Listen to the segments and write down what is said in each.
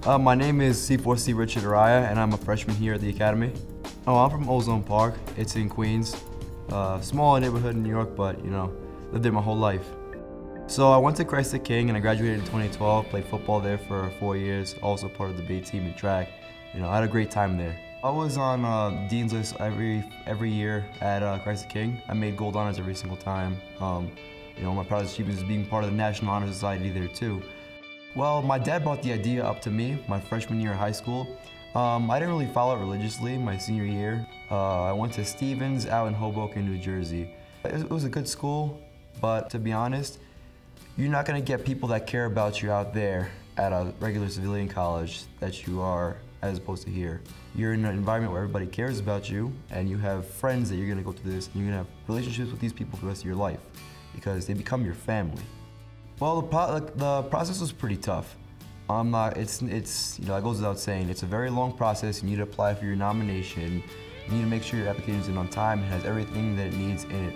My name is C4C Rich Araya, and I'm a freshman here at the Academy. Oh, I'm from Ozone Park. It's in Queens. Small neighborhood in New York, but lived there my whole life. So I went to Christ the King and I graduated in 2012, played football there for 4 years, also part of the B team in track. I had a great time there. I was on Dean's List every year at Christ the King. I made gold honors every single time. My proudest achievement is being part of the National Honor Society there too. Well, my dad brought the idea up to me my freshman year of high school. I didn't really follow it religiously my senior year. I went to Stevens out in Hoboken, New Jersey. It was a good school, but to be honest, you're not going to get people that care about you out there at a regular civilian college that you are as opposed to here. You're in an environment where everybody cares about you, and you have friends that you're going to go through this, and you're going to have relationships with these people for the rest of your life because they become your family. Well, the process was pretty tough. It goes without saying, it's a very long process. You need to apply for your nomination. You need to make sure your application is in on time and has everything that it needs in it.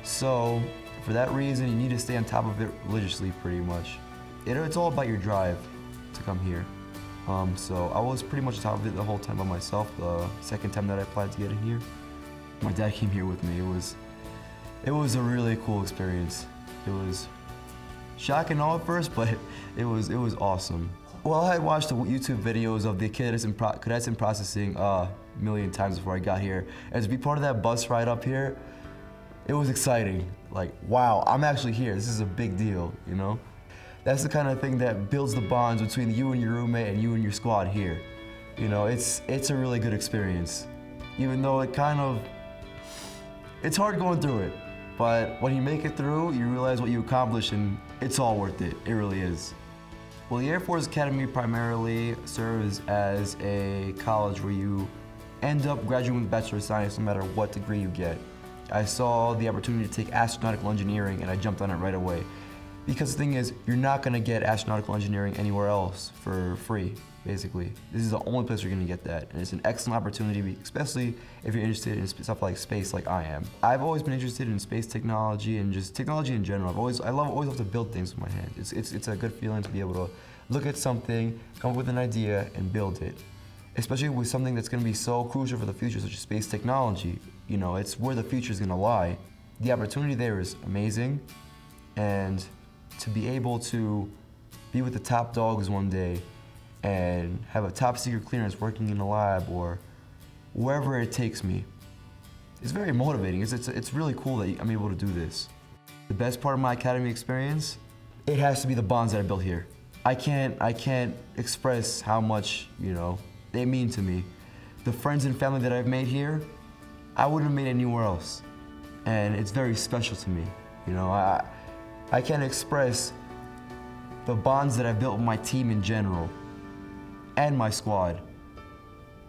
So, for that reason, you need to stay on top of it religiously, pretty much. It's all about your drive to come here. So I was pretty much on top of it the whole time by myself. The second time that I applied to get in here, my dad came here with me. It was a really cool experience. It was shocking all at first, but it was awesome. Well, I had watched the YouTube videos of the cadets in processing a million times before I got here. And to be part of that bus ride up here, it was exciting. Like, wow, I'm actually here. This is a big deal, That's the kind of thing that builds the bonds between you and your roommate and you and your squad here. It's a really good experience. Even though it's hard going through it. But when you make it through, you realize what you accomplished, and it's all worth it. It really is. Well, the Air Force Academy primarily serves as a college where you end up graduating with a Bachelor of Science no matter what degree you get. I saw the opportunity to take astronautical engineering, and I jumped on it right away. Because the thing is, you're not going to get astronautical engineering anywhere else for free, basically. This is the only place you're going to get that, and it's an excellent opportunity, especially if you're interested in stuff like space like I am. I've always been interested in space technology and just technology in general. Always love to build things with my hands. It's a good feeling to be able to look at something, come up with an idea, and build it. Especially with something that's going to be so crucial for the future, such as space technology. It's where the future is going to lie. The opportunity there is amazing, and to be able to be with the top dogs one day and have a top secret clearance working in a lab or wherever it takes me, it's very motivating. It's really cool that I'm able to do this. The best part of my academy experience, it has to be the bonds that I built here. I can't express how much, they mean to me. The friends and family that I've made here, I wouldn't have made anywhere else. And it's very special to me. I can't express the bonds that I've built with my team in general and my squad.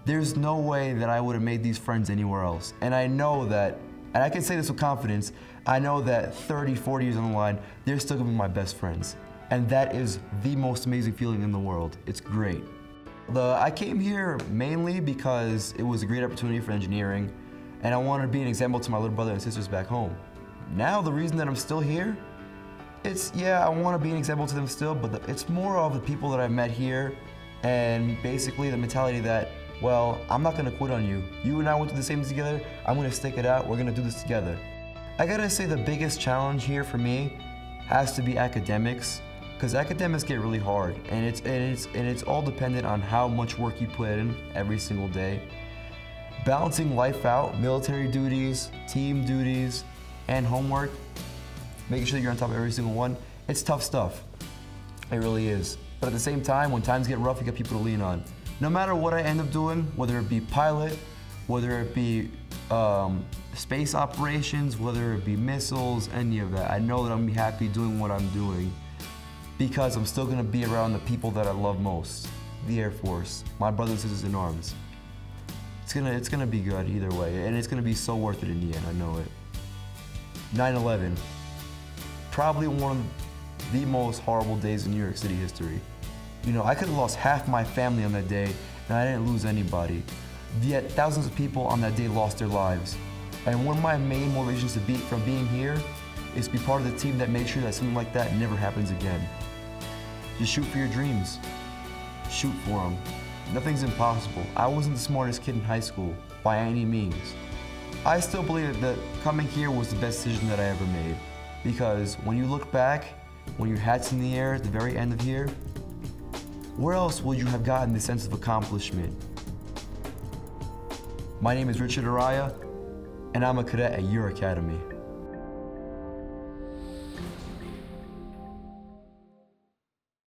There's no way that I would have made these friends anywhere else. And I know that, and I can say this with confidence, I know that 30, 40 years on the line, they're still gonna be my best friends. And that is the most amazing feeling in the world. It's great. I came here mainly because it was a great opportunity for engineering, and I wanted to be an example to my little brother and sisters back home. Now, the reason that I'm still here, I want to be an example to them still, but it's more of the people that I've met here, and basically the mentality that, well, I'm not going to quit on you. You and I went through the same thing together. I'm going to stick it out. We're going to do this together. I got to say the biggest challenge here for me has to be academics, because academics get really hard, and it's all dependent on how much work you put in every single day. Balancing life out, military duties, team duties, and homework, making sure that you're on top of every single one, it's tough stuff. It really is. But at the same time, when times get rough, you got people to lean on. No matter what I end up doing, whether it be pilot, whether it be space operations, whether it be missiles, any of that, I know that I'm gonna be happy doing what I'm doing because I'm still gonna be around the people that I love most, the Air Force, my brothers and sisters in arms. It's gonna be good either way, and it's gonna be so worth it in the end, I know it. 9/11, probably one of the most horrible days in New York City history. I could have lost half my family on that day, and I didn't lose anybody. Yet thousands of people on that day lost their lives. And one of my main motivations from being here is to be part of the team that makes sure that something like that never happens again. Just shoot for your dreams. shoot for them. Nothing's impossible. I wasn't the smartest kid in high school, by any means. I still believe that coming here was the best decision that I ever made. Because when you look back, when your hat's in the air at the very end of here, where else would you have gotten this sense of accomplishment? My name is Richard Araya, and I'm a cadet at your academy.